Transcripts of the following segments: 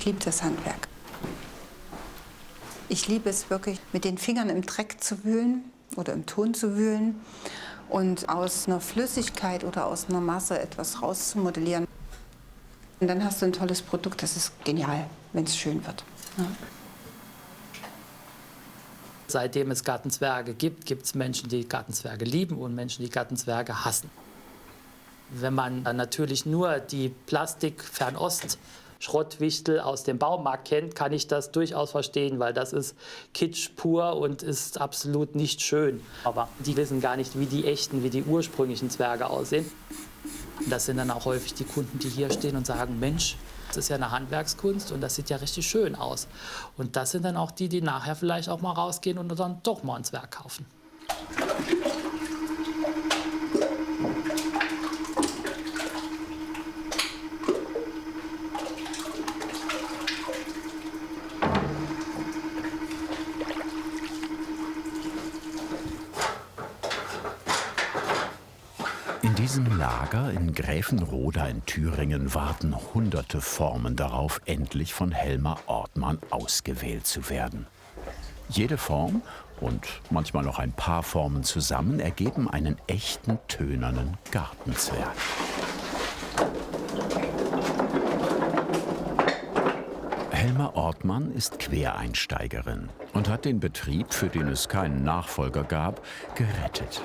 liebe das Handwerk. Ich liebe es wirklich, mit den Fingern im Dreck zu wühlen oder im Ton zu wühlen und aus einer Flüssigkeit oder aus einer Masse etwas rauszumodellieren. Und dann hast du ein tolles Produkt, das ist genial, wenn es schön wird. Ja. Seitdem es Gartenzwerge gibt, gibt es Menschen, die Gartenzwerge lieben und Menschen, die Gartenzwerge hassen. Wenn man dann natürlich nur die Plastik-Fernost-Schrottwichtel aus dem Baumarkt kennt, kann ich das durchaus verstehen, weil das ist Kitsch pur und ist absolut nicht schön. Aber die wissen gar nicht, wie die echten, wie die ursprünglichen Zwerge aussehen. Das sind dann auch häufig die Kunden, die hier stehen und sagen, Mensch, das ist ja eine Handwerkskunst und das sieht ja richtig schön aus. Und das sind dann auch die, die nachher vielleicht auch mal rausgehen und dann doch mal ein Zwerg kaufen. In diesem Lager in Gräfenroda in Thüringen warten hunderte Formen darauf, endlich von Helmer Ortmann ausgewählt zu werden. Jede Form und manchmal noch ein paar Formen zusammen ergeben einen echten tönernen Gartenzwerg. Helmer Ortmann ist Quereinsteigerin und hat den Betrieb, für den es keinen Nachfolger gab, gerettet.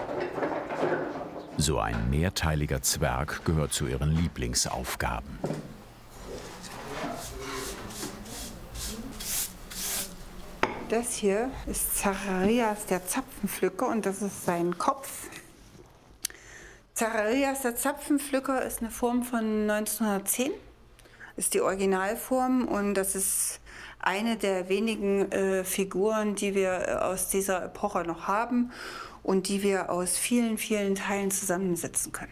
So ein mehrteiliger Zwerg gehört zu ihren Lieblingsaufgaben. Das hier ist Zacharias der Zapfenpflücker und das ist sein Kopf. Zacharias der Zapfenpflücker ist eine Form von 1910, ist die Originalform und das ist eine der wenigen Figuren, die wir aus dieser Epoche noch haben und die wir aus vielen, vielen Teilen zusammensetzen können.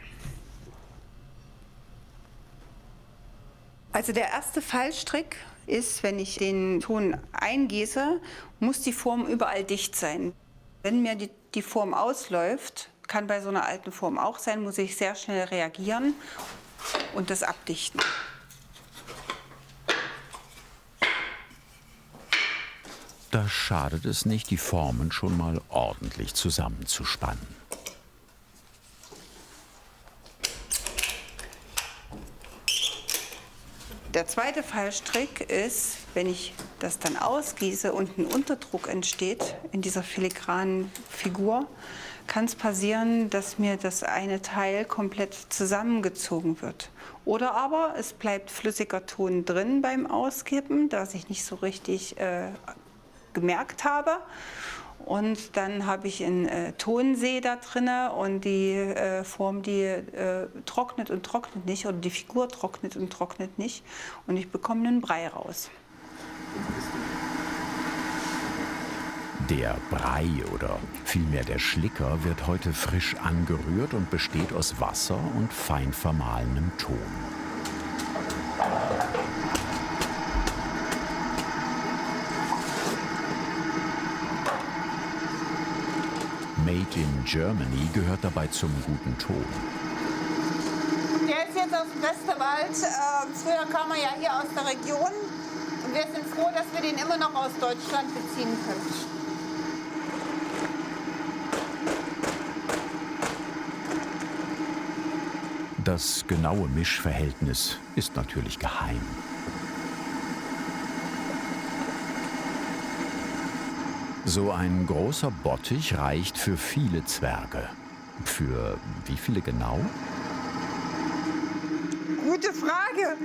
Also der erste Fallstrick ist, wenn ich den Ton eingieße, muss die Form überall dicht sein. Wenn mir die Form ausläuft, kann bei so einer alten Form auch sein, muss ich sehr schnell reagieren und das abdichten. Da schadet es nicht, die Formen schon mal ordentlich zusammenzuspannen. Der zweite Fallstrick ist, wenn ich das dann ausgieße und ein Unterdruck entsteht in dieser filigranen Figur, kann es passieren, dass mir das eine Teil komplett zusammengezogen wird. Oder aber es bleibt flüssiger Ton drin beim Auskippen, das ich nicht so richtig gemerkt habe. Und dann habe ich einen Tonsee da drin und die Form, die trocknet und trocknet nicht oder die Figur trocknet und trocknet nicht und ich bekomme einen Brei raus. Der Brei oder vielmehr der Schlicker wird heute frisch angerührt und besteht aus Wasser und fein vermahlenem Ton. Made in Germany gehört dabei zum guten Ton. Der ist jetzt aus dem Westerwald. Früher kam er ja hier aus der Region. Und wir sind froh, dass wir den immer noch aus Deutschland beziehen können. Das genaue Mischverhältnis ist natürlich geheim. So ein großer Bottich reicht für viele Zwerge. Für wie viele genau? Gute Frage.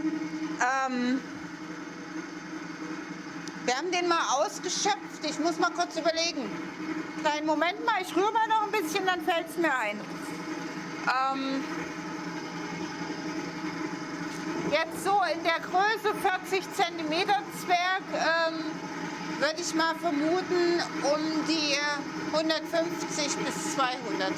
Wir haben den mal ausgeschöpft. Ich muss mal kurz überlegen. Kleinen Moment mal, ich rühre mal noch ein bisschen, dann fällt es mir ein. Jetzt so in der Größe 40 cm Zwerg würde ich mal vermuten um die 150 bis 200.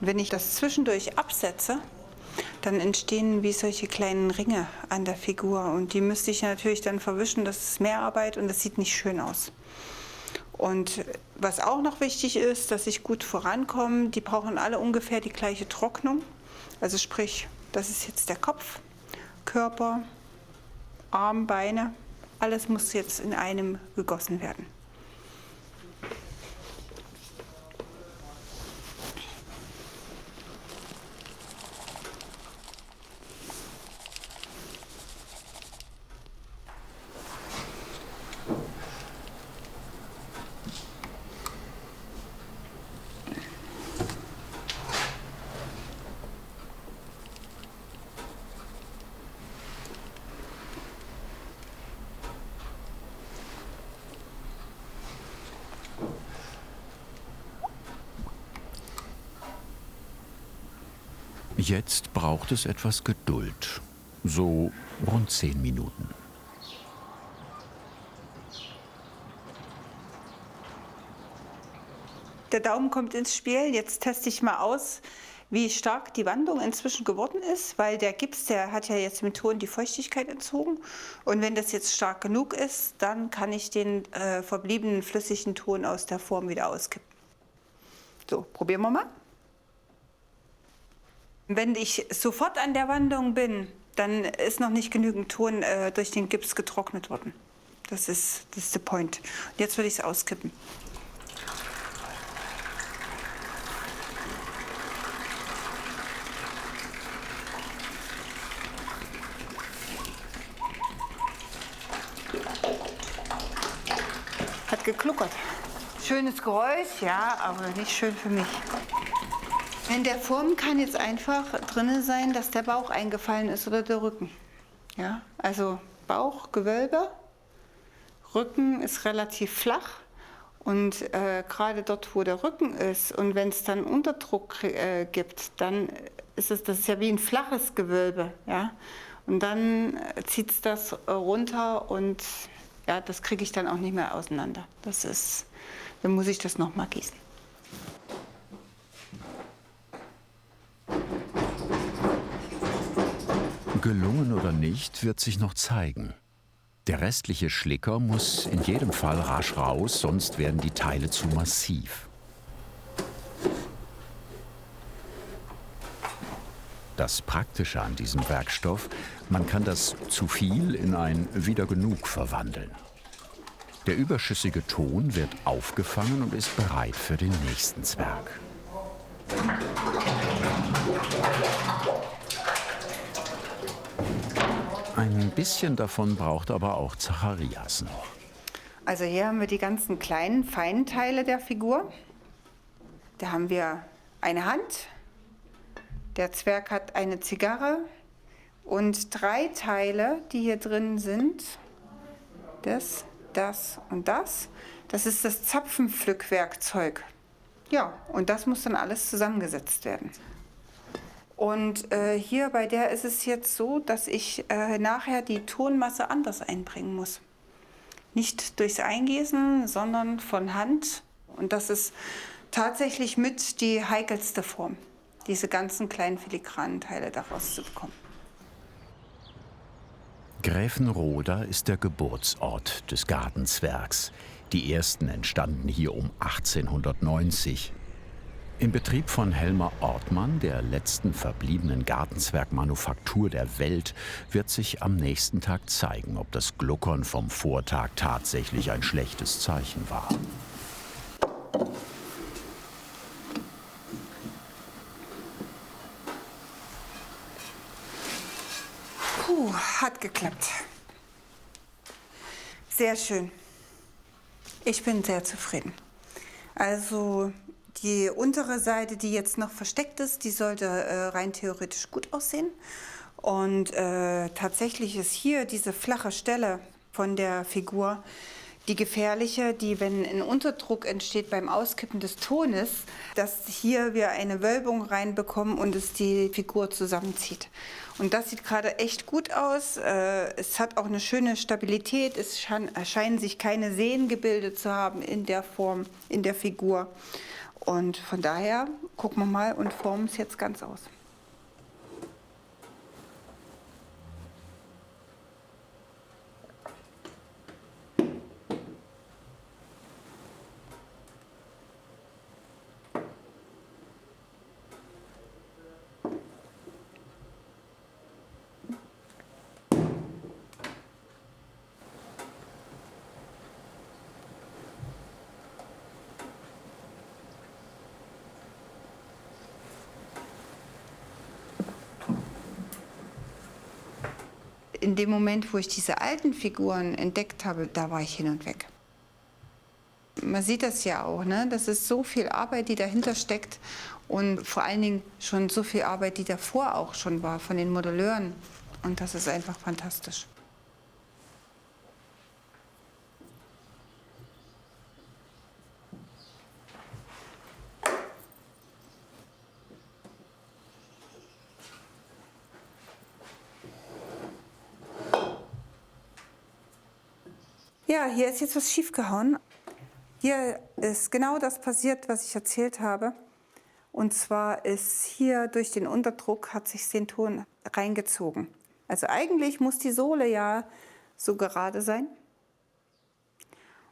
Wenn ich das zwischendurch absetze, dann entstehen wie solche kleinen Ringe an der Figur. Und die müsste ich natürlich dann verwischen. Das ist Mehrarbeit und das sieht nicht schön aus. Und was auch noch wichtig ist, dass ich gut vorankomme, die brauchen alle ungefähr die gleiche Trocknung. Also sprich, das ist jetzt der Kopf, Körper, Arm, Beine. Alles muss jetzt in einem gegossen werden. Jetzt braucht es etwas Geduld, so rund 10 Minuten. Der Daumen kommt ins Spiel. Jetzt teste ich mal aus, wie stark die Wandung inzwischen geworden ist, weil der Gips, der hat ja jetzt mit Ton die Feuchtigkeit entzogen. Und wenn das jetzt stark genug ist, dann kann ich den verbliebenen flüssigen Ton aus der Form wieder auskippen. So, probieren wir mal. Wenn ich sofort an der Wandung bin, dann ist noch nicht genügend Ton durch den Gips getrocknet worden. Das ist der Point. Und jetzt würde ich es auskippen. Hat gekluckert. Schönes Geräusch, ja, aber nicht schön für mich. In der Form kann jetzt einfach drin sein, dass der Bauch eingefallen ist oder der Rücken. Ja, also Bauch, Gewölbe, Rücken ist relativ flach und gerade dort, wo der Rücken ist und wenn es dann Unterdruck gibt, dann ist das ist ja wie ein flaches Gewölbe, ja, und dann zieht es das runter und ja, das kriege ich dann auch nicht mehr auseinander. Dann muss ich das nochmal gießen. Gelungen oder nicht, wird sich noch zeigen. Der restliche Schlicker muss in jedem Fall rasch raus, sonst werden die Teile zu massiv. Das Praktische an diesem Werkstoff, man kann das zu viel in ein wieder genug verwandeln. Der überschüssige Ton wird aufgefangen und ist bereit für den nächsten Zwerg. Ein bisschen davon braucht aber auch Zacharias noch. Also hier haben wir die ganzen kleinen, feinen Teile der Figur. Da haben wir eine Hand, der Zwerg hat eine Zigarre und 3 Teile, die hier drin sind. Das und das. Das ist das Zapfenpflückwerkzeug. Ja, und das muss dann alles zusammengesetzt werden. Und hier bei der ist es jetzt so, dass ich nachher die Tonmasse anders einbringen muss. Nicht durchs Eingießen, sondern von Hand. Und das ist tatsächlich mit die heikelste Form, diese ganzen kleinen filigranen Teile daraus zu bekommen. Gräfenroda ist der Geburtsort des Gartenzwergs. Die ersten entstanden hier um 1890. Im Betrieb von Helmer Ortmann, der letzten verbliebenen Gartenzwergmanufaktur der Welt, wird sich am nächsten Tag zeigen, ob das Gluckern vom Vortag tatsächlich ein schlechtes Zeichen war. Hat geklappt. Sehr schön. Ich bin sehr zufrieden. Also die untere Seite, die jetzt noch versteckt ist, die sollte rein theoretisch gut aussehen. Und tatsächlich ist hier diese flache Stelle von der Figur die gefährliche, die, wenn ein Unterdruck entsteht beim Auskippen des Tones, dass hier wir eine Wölbung reinbekommen und es die Figur zusammenzieht. Und das sieht gerade echt gut aus. Es hat auch eine schöne Stabilität. Es scheinen sich keine Sehnen gebildet zu haben in der Form, in der Figur. Und von daher gucken wir mal und formen es jetzt ganz aus. In dem Moment, wo ich diese alten Figuren entdeckt habe, da war ich hin und weg. Man sieht das ja auch, ne? Das ist so viel Arbeit, die dahinter steckt und vor allen Dingen schon so viel Arbeit, die davor auch schon war von den Modelleuren. Und das ist einfach fantastisch. Ja, hier ist jetzt was schiefgehauen. Hier ist genau das passiert, was ich erzählt habe. Und zwar ist hier durch den Unterdruck hat sich den Ton reingezogen. Also eigentlich muss die Sohle ja so gerade sein.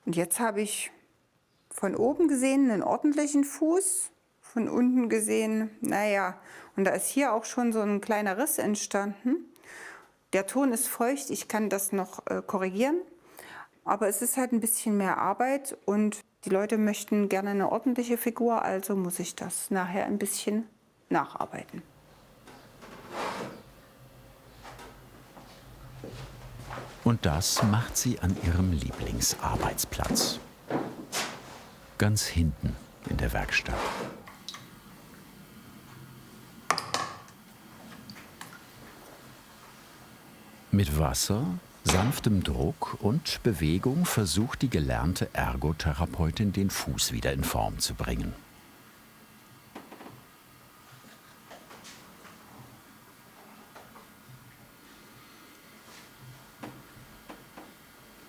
Und jetzt habe ich von oben gesehen einen ordentlichen Fuß, von unten gesehen, naja, und da ist hier auch schon so ein kleiner Riss entstanden. Der Ton ist feucht, ich kann das noch korrigieren. Aber es ist halt ein bisschen mehr Arbeit und die Leute möchten gerne eine ordentliche Figur, also muss ich das nachher ein bisschen nacharbeiten. Und das macht sie an ihrem Lieblingsarbeitsplatz. Ganz hinten in der Werkstatt. Mit Wasser, sanftem Druck und Bewegung versucht die gelernte Ergotherapeutin, den Fuß wieder in Form zu bringen.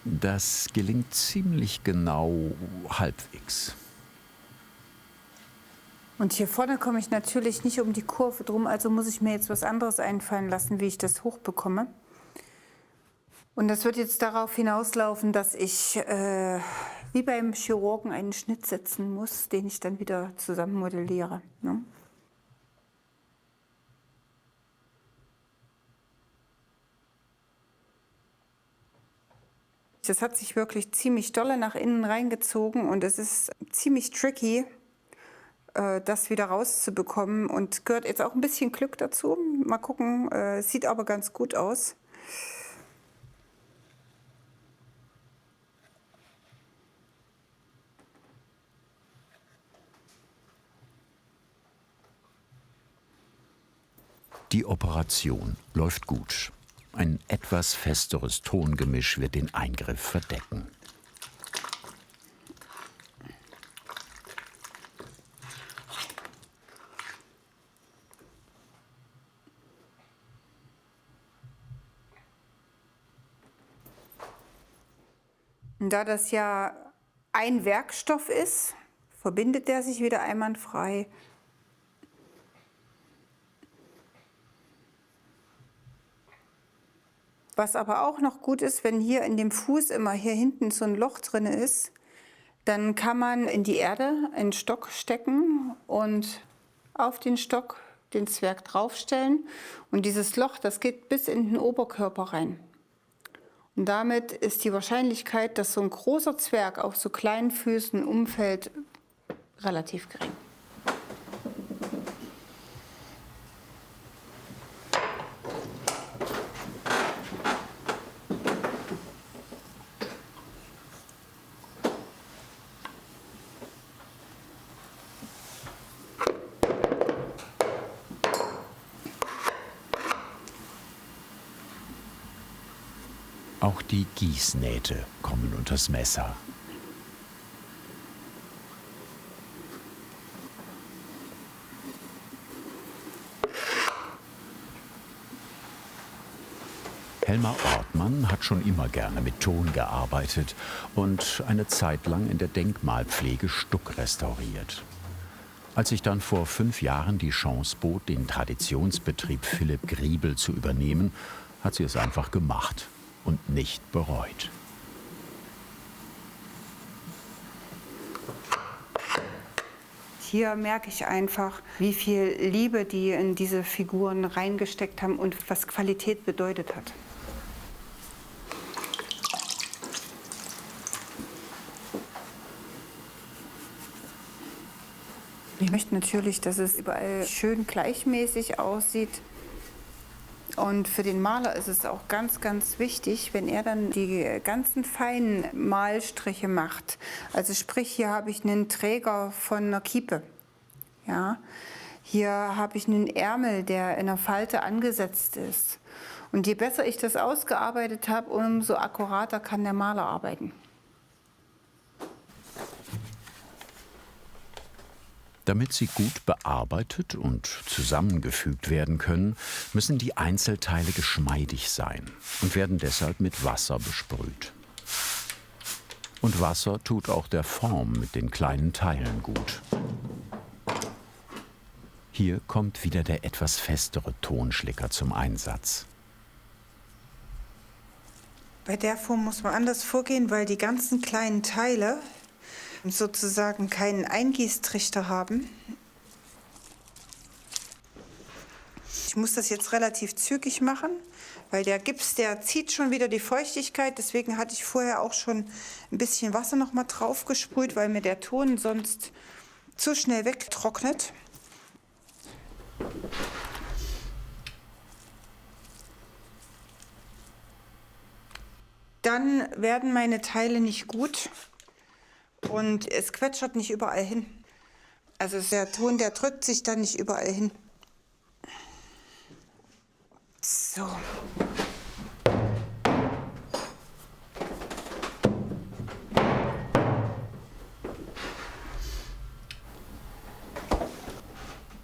Das gelingt ziemlich genau halbwegs. Und hier vorne komme ich natürlich nicht um die Kurve drum, also muss ich mir jetzt was anderes einfallen lassen, wie ich das hochbekomme. Und das wird jetzt darauf hinauslaufen, dass ich wie beim Chirurgen einen Schnitt setzen muss, den ich dann wieder zusammen modelliere. Ne? Das hat sich wirklich ziemlich dolle nach innen reingezogen und es ist ziemlich tricky, das wieder rauszubekommen. Und gehört jetzt auch ein bisschen Glück dazu. Mal gucken, sieht aber ganz gut aus. Die Operation läuft gut. Ein etwas festeres Tongemisch wird den Eingriff verdecken. Da das ja ein Werkstoff ist, verbindet der sich wieder einwandfrei. Was aber auch noch gut ist, wenn hier in dem Fuß immer hier hinten so ein Loch drin ist, dann kann man in die Erde einen Stock stecken und auf den Stock den Zwerg draufstellen. Und dieses Loch, das geht bis in den Oberkörper rein. Und damit ist die Wahrscheinlichkeit, dass so ein großer Zwerg auf so kleinen Füßen umfällt, relativ gering. Auch die Gießnähte kommen unters Messer. Helma Ortmann hat schon immer gerne mit Ton gearbeitet und eine Zeit lang in der Denkmalpflege Stuck restauriert. Als sich dann vor 5 Jahren die Chance bot, den Traditionsbetrieb Philipp Griebel zu übernehmen, hat sie es einfach gemacht und nicht bereut. Hier merke ich einfach, wie viel Liebe die in diese Figuren reingesteckt haben und was Qualität bedeutet hat. Ich möchte natürlich, dass es überall schön gleichmäßig aussieht. Und für den Maler ist es auch ganz, ganz wichtig, wenn er dann die ganzen feinen Malstriche macht. Also sprich, hier habe ich einen Träger von einer Kiepe. Ja? Hier habe ich einen Ärmel, der in einer Falte angesetzt ist. Und je besser ich das ausgearbeitet habe, umso akkurater kann der Maler arbeiten. Damit sie gut bearbeitet und zusammengefügt werden können, müssen die Einzelteile geschmeidig sein und werden deshalb mit Wasser besprüht. Und Wasser tut auch der Form mit den kleinen Teilen gut. Hier kommt wieder der etwas festere Tonschlicker zum Einsatz. Bei der Form muss man anders vorgehen, weil die ganzen kleinen Teile sozusagen keinen Eingießtrichter haben. Ich muss das jetzt relativ zügig machen, weil der Gips, der zieht schon wieder die Feuchtigkeit. Deswegen hatte ich vorher auch schon ein bisschen Wasser noch mal drauf gesprüht, weil mir der Ton sonst zu schnell wegtrocknet. Dann werden meine Teile nicht gut. Und es quetschert nicht überall hin. Also der Ton, der drückt sich dann nicht überall hin. So.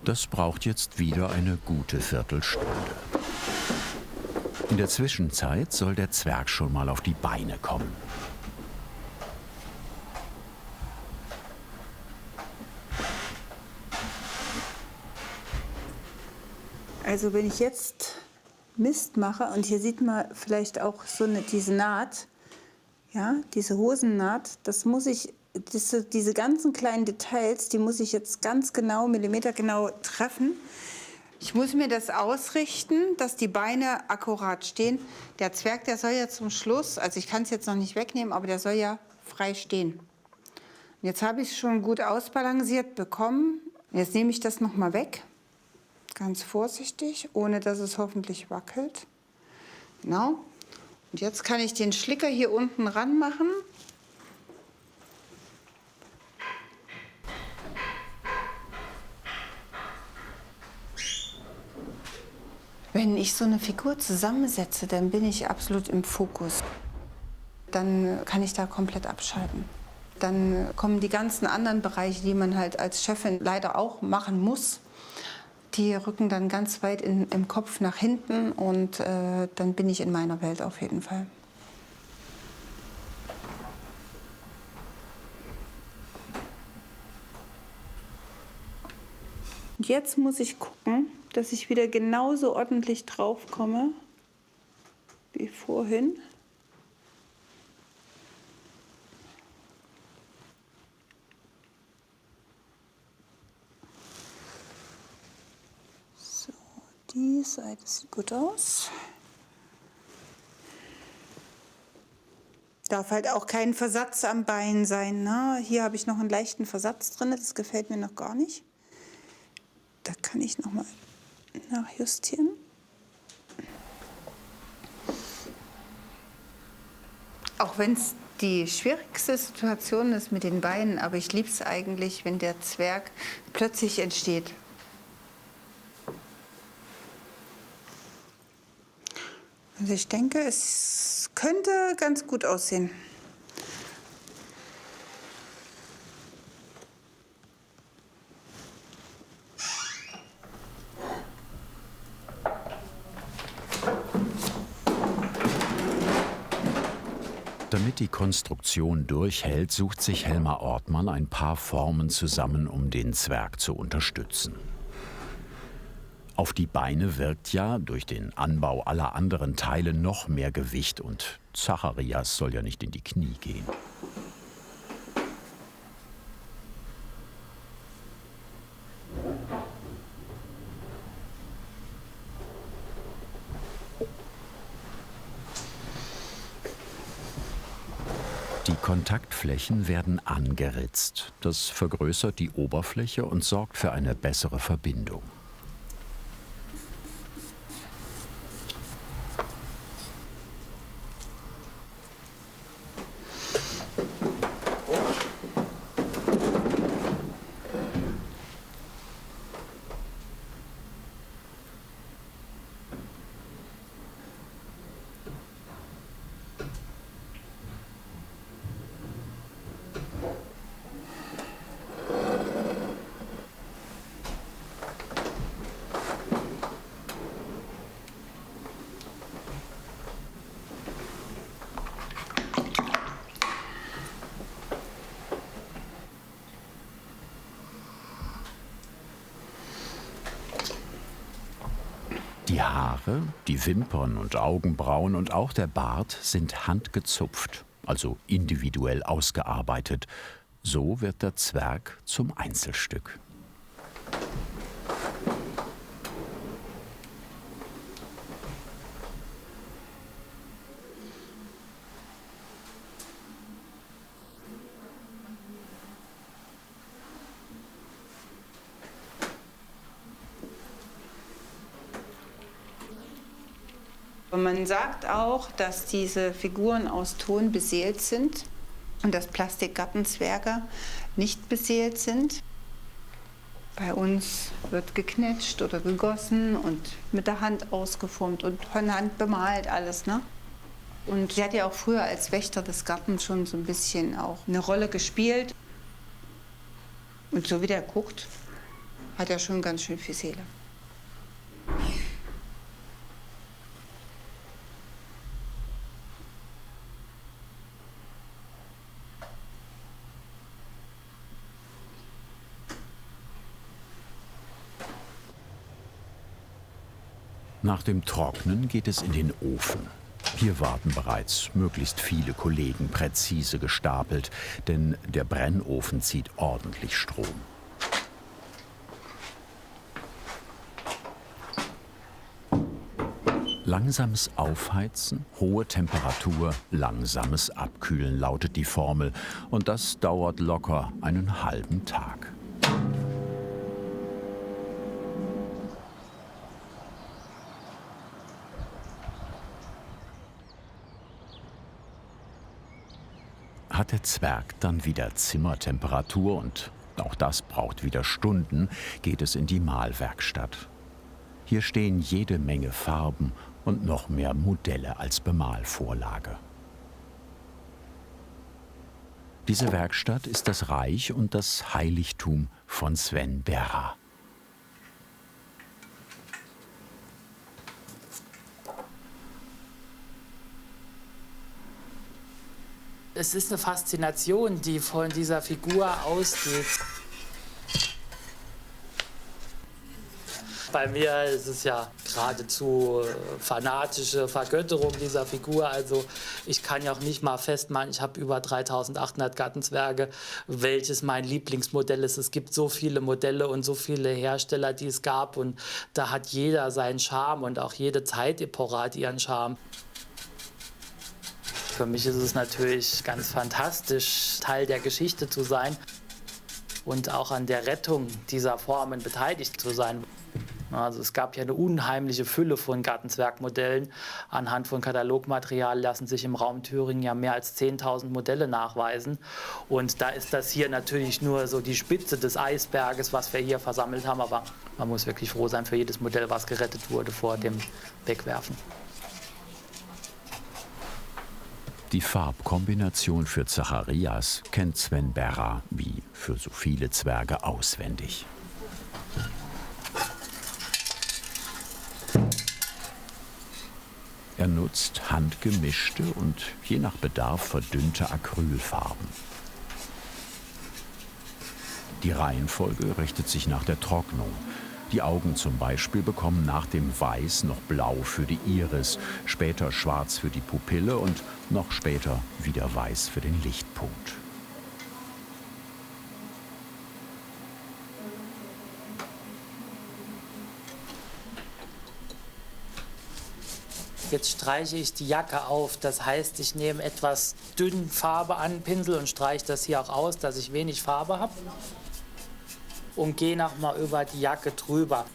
Das braucht jetzt wieder eine gute Viertelstunde. In der Zwischenzeit soll der Zwerg schon mal auf die Beine kommen. Also wenn ich jetzt Mist mache, und hier sieht man vielleicht auch so diese Naht, ja, diese Hosennaht, das muss ich, diese ganzen kleinen Details, die muss ich jetzt ganz genau, millimetergenau treffen. Ich muss mir das ausrichten, dass die Beine akkurat stehen. Der Zwerg, der soll ja zum Schluss, also ich kann es jetzt noch nicht wegnehmen, aber der soll ja frei stehen. Und jetzt habe ich es schon gut ausbalanciert bekommen. Jetzt nehme ich das noch mal weg. Ganz vorsichtig, ohne dass es hoffentlich wackelt. Genau. Und jetzt kann ich den Schlicker hier unten ranmachen. Wenn ich so eine Figur zusammensetze, dann bin ich absolut im Fokus. Dann kann ich da komplett abschalten. Dann kommen die ganzen anderen Bereiche, die man halt als Chefin leider auch machen muss. Die rücken dann ganz weit im Kopf nach hinten und dann bin ich in meiner Welt auf jeden Fall. Und jetzt muss ich gucken, dass ich wieder genauso ordentlich drauf komme wie vorhin. Die Seite sieht gut aus. Darf halt auch kein Versatz am Bein sein, ne? Hier habe ich noch einen leichten Versatz drin, das gefällt mir noch gar nicht. Da kann ich noch mal nachjustieren. Auch wenn es die schwierigste Situation ist mit den Beinen, aber ich liebe es eigentlich, wenn der Zwerg plötzlich entsteht. Also ich denke, es könnte ganz gut aussehen. Damit Damit die Konstruktion durchhält, sucht sich Helmer Ortmann ein paar Formen zusammen, um den Zwerg zu unterstützen. Auf die Beine wirkt ja durch den Anbau aller anderen Teile noch mehr Gewicht und Zacharias soll ja nicht in die Knie gehen. Die Kontaktflächen werden angeritzt. Das vergrößert die Oberfläche und sorgt für eine bessere Verbindung. Die Haare, die Wimpern und Augenbrauen und auch der Bart sind handgezupft, also individuell ausgearbeitet. So wird der Zwerg zum Einzelstück. Und man sagt auch, dass diese Figuren aus Ton beseelt sind und dass Plastikgartenzwerge nicht beseelt sind. Bei uns wird geknetscht oder gegossen und mit der Hand ausgeformt und von Hand bemalt alles, ne? Und sie hat ja auch früher als Wächter des Gartens schon so ein bisschen auch eine Rolle gespielt. Und so wie der guckt, hat er schon ganz schön viel Seele. Nach dem Trocknen geht es in den Ofen. Hier warten bereits möglichst viele Kollegen präzise gestapelt, denn der Brennofen zieht ordentlich Strom. Langsames Aufheizen, hohe Temperatur, langsames Abkühlen lautet die Formel. Und das dauert locker einen halben Tag. Hat der Zwerg dann wieder Zimmertemperatur und auch das braucht wieder Stunden, geht es in die Malwerkstatt. Hier stehen jede Menge Farben und noch mehr Modelle als Bemalvorlage. Diese Werkstatt ist das Reich und das Heiligtum von Sven Berra. Es ist eine Faszination, die von dieser Figur ausgeht. Bei mir ist es ja geradezu fanatische Vergötterung dieser Figur. Also ich kann ja auch nicht mal festmachen, ich habe über 3800 Gartenzwerge, welches mein Lieblingsmodell ist. Es gibt so viele Modelle und so viele Hersteller, die es gab. Und da hat jeder seinen Charme und auch jede Zeitepoche hat ihren Charme. Für mich ist es natürlich ganz fantastisch, Teil der Geschichte zu sein und auch an der Rettung dieser Formen beteiligt zu sein. Also es gab ja eine unheimliche Fülle von Gartenzwergmodellen. Anhand von Katalogmaterial lassen sich im Raum Thüringen ja mehr als 10.000 Modelle nachweisen. Und da ist das hier natürlich nur so die Spitze des Eisberges, was wir hier versammelt haben. Aber man muss wirklich froh sein für jedes Modell, was gerettet wurde vor dem Wegwerfen. Die Farbkombination für Zacharias kennt Sven Berra wie für so viele Zwerge auswendig. Er nutzt handgemischte und je nach Bedarf verdünnte Acrylfarben. Die Reihenfolge richtet sich nach der Trocknung. Die Augen zum Beispiel bekommen nach dem Weiß noch Blau für die Iris, später Schwarz für die Pupille und noch später wieder Weiß für den Lichtpunkt. Jetzt streiche ich die Jacke auf. Das heißt, ich nehme etwas dünn Farbe an den Pinsel und streiche das hier auch aus, dass ich wenig Farbe habe. Und gehe nochmal über die Jacke drüber,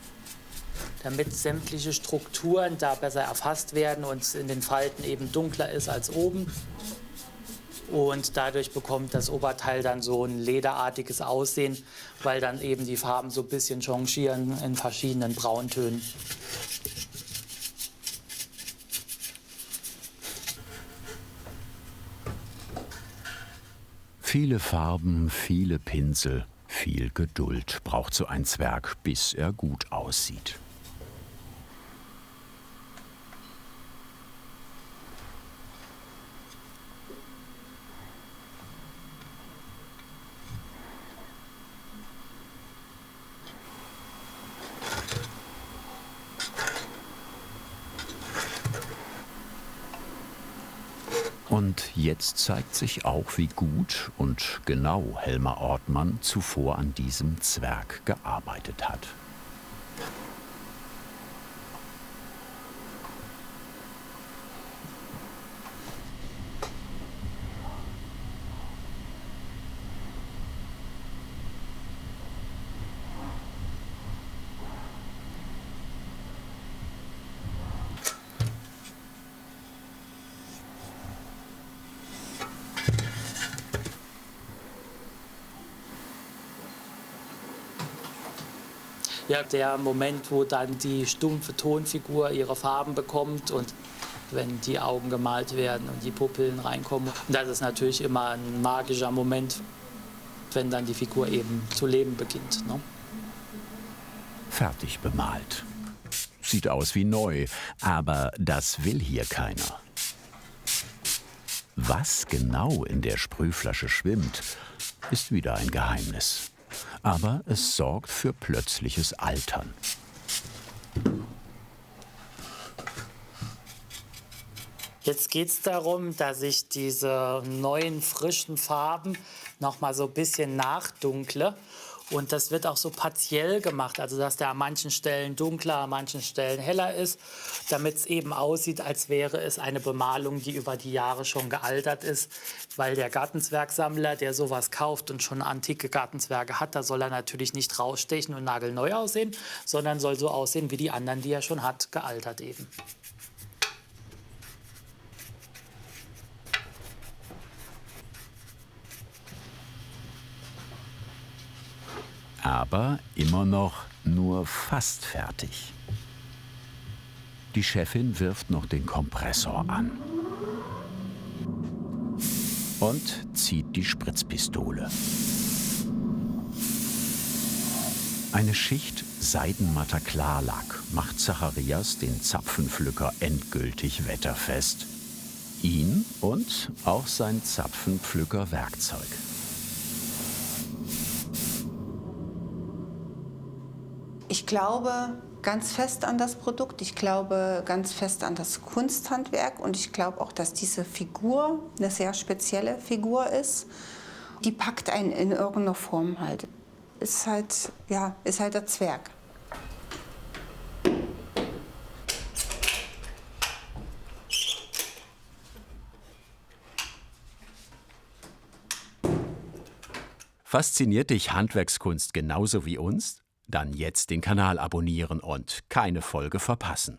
damit sämtliche Strukturen da besser erfasst werden und es in den Falten eben dunkler ist als oben. Und dadurch bekommt das Oberteil dann so ein lederartiges Aussehen, weil dann eben die Farben so ein bisschen changieren in verschiedenen Brauntönen. Viele Farben, viele Pinsel, viel Geduld braucht so ein Zwerg, bis er gut aussieht. Und jetzt zeigt sich auch, wie gut und genau Helmer Ortmann zuvor an diesem Zwerg gearbeitet hat. Ja, der Moment, wo dann die stumpfe Tonfigur ihre Farben bekommt und wenn die Augen gemalt werden und die Pupillen reinkommen. Das ist natürlich immer ein magischer Moment, wenn dann die Figur eben zu leben beginnt, ne? Fertig bemalt. Sieht aus wie neu, aber das will hier keiner. Was genau in der Sprühflasche schwimmt, ist wieder ein Geheimnis. Aber es sorgt für plötzliches Altern. Jetzt geht es darum, dass ich diese neuen, frischen Farben noch mal so ein bisschen nachdunkle. Und das wird auch so partiell gemacht, also dass der an manchen Stellen dunkler, an manchen Stellen heller ist, damit es eben aussieht, als wäre es eine Bemalung, die über die Jahre schon gealtert ist. Weil der Gartenzwergsammler, der sowas kauft und schon antike Gartenzwerge hat, da soll er natürlich nicht rausstechen und nagelneu aussehen, sondern soll so aussehen wie die anderen, die er schon hat, gealtert eben. Aber immer noch nur fast fertig. Die Chefin wirft noch den Kompressor an und zieht die Spritzpistole. Eine Schicht seidenmatter Klarlack macht Zacharias den Zapfenpflücker endgültig wetterfest. Ihn und auch sein Zapfenpflücker-Werkzeug. Ich glaube ganz fest an das Produkt, ich glaube ganz fest an das Kunsthandwerk und ich glaube auch, dass diese Figur eine sehr spezielle Figur ist. Die packt einen in irgendeiner Form halt. Ist halt, ja, ist halt der Zwerg. Fasziniert dich Handwerkskunst genauso wie uns? Dann jetzt den Kanal abonnieren und keine Folge verpassen.